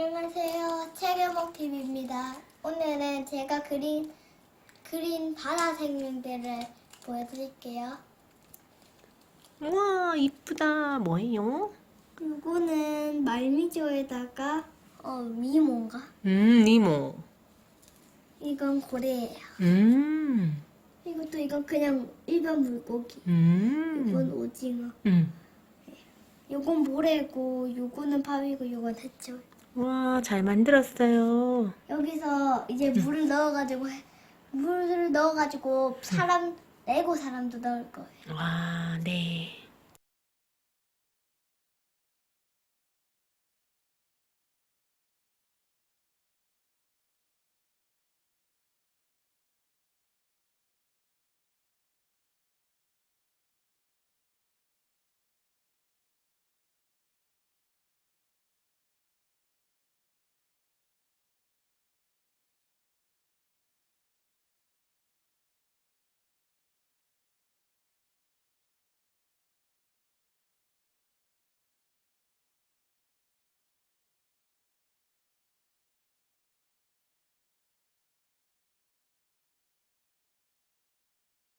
안녕하세요. 체계봉TV입니다. 오늘은 제가 그린 바다 생명들을 보여드릴게요. 우와, 이쁘다. 뭐예요? 이거는 말미조에다가 미모인가? 니모. 이건 고래예요. 이건 그냥 일반 물고기. 이건 오징어. 이건 모래고, 이거는 밤이고, 이건 해초. 와, 잘 만들었어요. 여기서 이제 물을 넣어가지고 사람 레고 사람도 넣을 거예요. 와, 네.